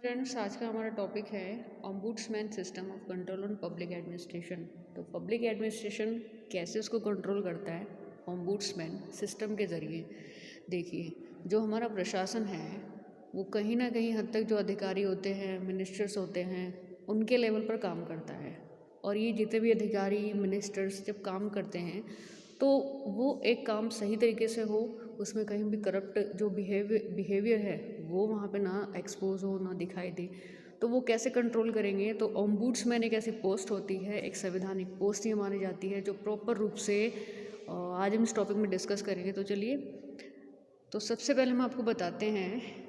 Friends, आज का हमारा टॉपिक है ombudsman system of control on public administration. तो पब्लिक एडमिनिस्ट्रेशन कैसे उसको कंट्रोल करता है ऑम्बुड्समैन सिस्टम के ज़रिए। देखिए, जो हमारा प्रशासन है वो कहीं ना कहीं हद तक जो अधिकारी होते हैं, मिनिस्टर्स होते हैं, उनके लेवल पर काम करता है। और ये जितने भी अधिकारी मिनिस्टर्स जब काम करते हैं तो वो एक काम सही तरीके से हो, उसमें कहीं भी करप्ट जो बिहेवियर है वो वहाँ पे ना एक्सपोज हो, ना दिखाई दे। तो वो कैसे कंट्रोल करेंगे? तो ओम्बुड्समैन एक ऐसी पोस्ट होती है, एक संवैधानिक पोस्ट ही मानी जाती है जो प्रॉपर रूप से आज हम इस टॉपिक में डिस्कस करेंगे। तो चलिए, तो सबसे पहले हम आपको बताते हैं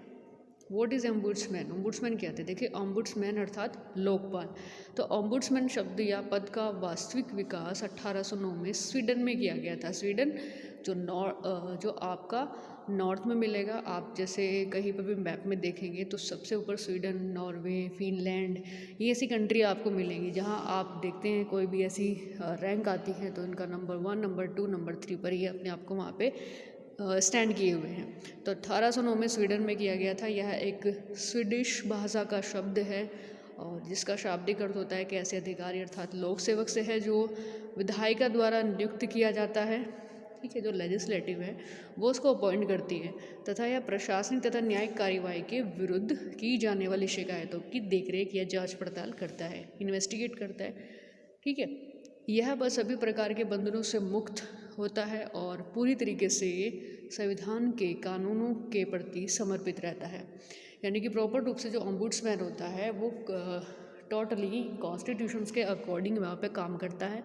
व्हाट इज़ ओम्बुड्समैन। ओम्बुड्समैन क्या थे? देखिए, ओम्बुड्समैन अर्थात लोकपाल। तो ओम्बुड्समैन शब्द या पद का वास्तविक विकास 1809 में स्वीडन में किया गया था। स्वीडन जो आपका नॉर्थ में मिलेगा। आप जैसे कहीं पर भी मैप में देखेंगे तो सबसे ऊपर स्वीडन, नॉर्वे, फिनलैंड, ये ऐसी कंट्री आपको मिलेंगी जहां आप देखते हैं कोई भी ऐसी रैंक आती है तो इनका नंबर 1, नंबर 2, नंबर 3 पर ये अपने आप को वहाँ पे स्टैंड किए हुए हैं। तो 1809 में स्वीडन में किया गया था। यह एक स्वीडिश भाषा का शब्द है और जिसका शाब्दिक अर्थ होता है कि ऐसे अधिकारी अर्थात लोक सेवक से है जो विधायिका द्वारा नियुक्त किया जाता है। ठीक है, जो लेजिस्लेटिव है वो उसको अपॉइंट करती है तथा यह प्रशासनिक तथा न्यायिक कार्यवाही के विरुद्ध की जाने वाली शिकायतों की देखरेख या जांच पड़ताल करता है, इन्वेस्टिगेट करता है। ठीक है, यह बस सभी प्रकार के बंधनों से मुक्त होता है और पूरी तरीके से संविधान के कानूनों के प्रति समर्पित रहता है। यानी कि प्रॉपर रूप से जो ओम्बुड्समैन होता है वो टोटली कॉन्स्टिट्यूशंस के अकॉर्डिंग वहाँ पे काम करता है।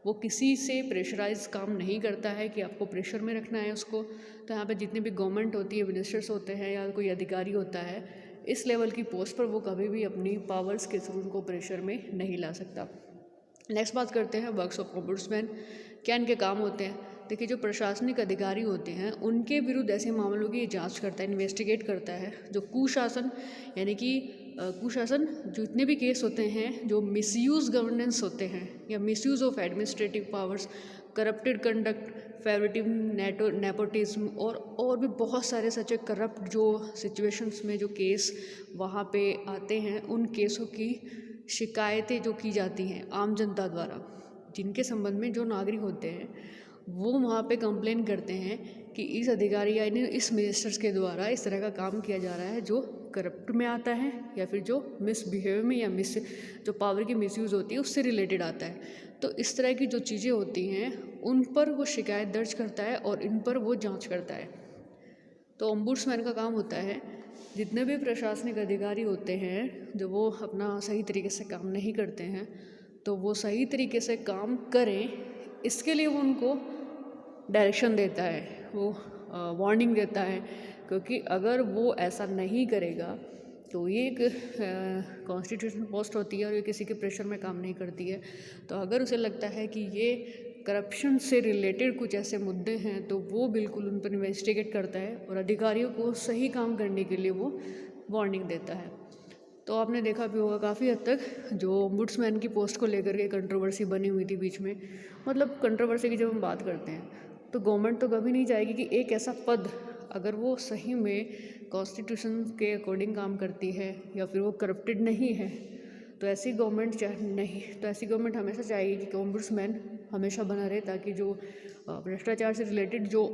वो किसी से प्रेशराइज काम नहीं करता है कि आपको प्रेशर में रखना है उसको। तो यहाँ पे जितनी भी गवर्नमेंट होती है, मिनिस्टर्स होते हैं या कोई अधिकारी होता है, इस लेवल की पोस्ट पर वो कभी भी अपनी पावर्स के थ्रू उनको प्रेशर में नहीं ला सकता। नेक्स्ट बात करते हैं वर्क्स ऑफ ओम्बुड्समैन। क्या इनके काम होते हैं? देखिए, जो प्रशासनिक अधिकारी होते हैं उनके विरुद्ध ऐसे मामलों की जांच करता है, इन्वेस्टिगेट करता है। जो कुशासन यानी कि कुशासन जितने भी केस होते हैं जो मिसयूज़ गवर्नेंस होते हैं या misuse of administrative powers, corrupted conduct, favouritism, nepotism और भी बहुत सारे सच करप्ट जो सिचुएशंस में जो केस वहाँ पे आते हैं, उन केसों की शिकायतें जो की जाती हैं आम जनता द्वारा, जिनके संबंध में जो नागरिक होते हैं वो वहाँ पे कंप्लेन करते हैं कि इस अधिकारी या इस मिनिस्टर्स के द्वारा इस तरह का काम किया जा रहा है जो करप्ट में आता है या फिर जो मिसबिहेव में या जो पावर की मिसयूज़ होती है उससे रिलेटेड आता है। तो इस तरह की जो चीज़ें होती हैं उन पर वो शिकायत दर्ज करता है और इन पर वो जांच करता है। तो ओम्बुड्समैन का काम होता है जितने भी प्रशासनिक अधिकारी होते हैं जो वो अपना सही तरीके से काम नहीं करते हैं तो वो सही तरीके से काम करें, इसके लिए वो उनको डायरेक्शन देता है, वो वार्निंग देता है। क्योंकि अगर वो ऐसा नहीं करेगा तो ये एक कॉन्स्टिट्यूशन पोस्ट होती है और ये किसी के प्रेशर में काम नहीं करती है। तो अगर उसे लगता है कि ये करप्शन से रिलेटेड कुछ ऐसे मुद्दे हैं तो वो बिल्कुल उन पर इन्वेस्टिगेट करता है और अधिकारियों को सही काम करने के लिए वो वार्निंग देता है। तो आपने देखा भी होगा काफ़ी हद तक जो ओम्बुड्समैन की पोस्ट को लेकर के कंट्रोवर्सी बनी हुई थी बीच में। मतलब कंट्रोवर्सी की जब हम बात करते हैं तो गवर्नमेंट तो कभी नहीं चाहेगी कि एक ऐसा पद, अगर वो सही में कॉन्स्टिट्यूशन के अकॉर्डिंग काम करती है या फिर वो करप्टेड नहीं है, तो ऐसी गवर्नमेंट हमेशा चाहेगी कि ओम्बुड्समैन हमेशा बना रहे ताकि जो भ्रष्टाचार से रिलेटेड जो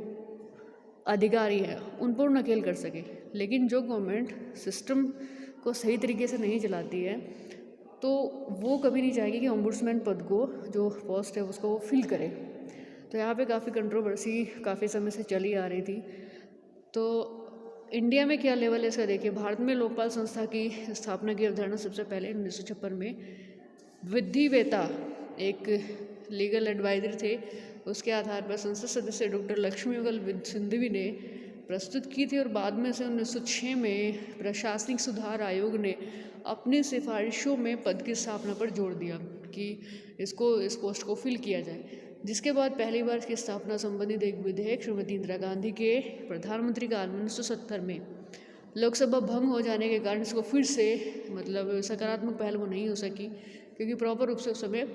अधिकारी हैं उन पर नकेल कर सके। लेकिन जो गवर्नमेंट सिस्टम को सही तरीके से नहीं चलाती है तो वो कभी नहीं चाहेगी कि ओम्बुड्समैन पद को, जो पोस्ट है, उसको वो फिल करे। तो यहाँ पे काफ़ी कंट्रोवर्सी काफ़ी समय से चली आ रही थी। तो इंडिया में क्या लेवल है इसका देखिए। भारत में लोकपाल संस्था की स्थापना की अवधारणा सबसे पहले 1956 में विधिवेता एक लीगल एडवाइजर थे, उसके आधार पर संसद सदस्य डॉक्टर लक्ष्मीमंगल सिंघवी ने प्रस्तुत की थी और बाद में से 1906 में प्रशासनिक सुधार आयोग ने अपनी सिफारिशों में पद की स्थापना पर जोर दिया कि इस पोस्ट को फिल किया जाए। जिसके बाद पहली बार इसकी स्थापना संबंधित एक विधेयक श्रीमती इंदिरा गांधी के प्रधानमंत्री काल में 1970 में लोकसभा भंग हो जाने के कारण इसको फिर से सकारात्मक पहल वो नहीं हो सकी, क्योंकि प्रॉपर रूप से उस समय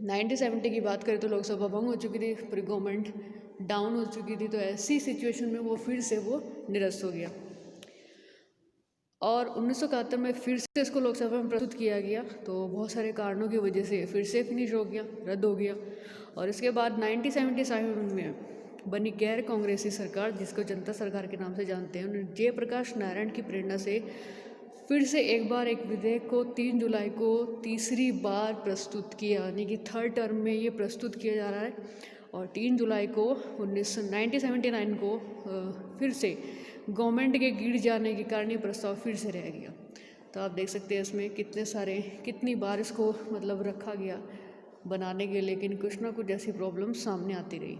1970 की बात करें तो लोकसभा भंग हो चुकी थी, पूरी गवर्नमेंट डाउन हो चुकी थी। तो ऐसी सिचुएशन में वो फिर से वो निरस्त हो गया। और 1971 में फिर से इसको लोकसभा में प्रस्तुत किया गया, तो बहुत सारे कारणों की वजह से फिर से फिनिश हो गया, रद्द हो गया। और इसके बाद 1977 में बनी गैर कांग्रेसी सरकार, जिसको जनता सरकार के नाम से जानते हैं, उन्होंने जयप्रकाश नारायण की प्रेरणा से फिर से एक बार एक विधेयक को 3 जुलाई को तीसरी बार प्रस्तुत किया, यानी कि थर्ड टर्म में ये प्रस्तुत किया जा रहा है। और 3 जुलाई को 1979 को फिर से गवर्नमेंट के गिर जाने के कारण ये प्रस्ताव फिर से रह गया। तो आप देख सकते हैं इसमें कितनी बार इसको मतलब रखा गया बनाने के, लेकिन कुछ ना कुछ ऐसी प्रॉब्लम सामने आती रही।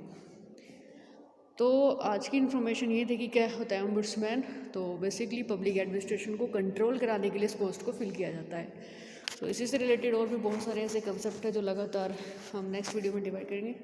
तो आज की इन्फॉर्मेशन ये थी कि क्या होता है ओम्बुड्समैन। तो बेसिकली पब्लिक एडमिनिस्ट्रेशन को कंट्रोल कराने के लिए इस पोस्ट को फिल किया जाता है। तो इसी से रिलेटेड और भी बहुत सारे ऐसे कंसेप्ट है जो लगातार हम नेक्स्ट वीडियो में डिवाइड करेंगे।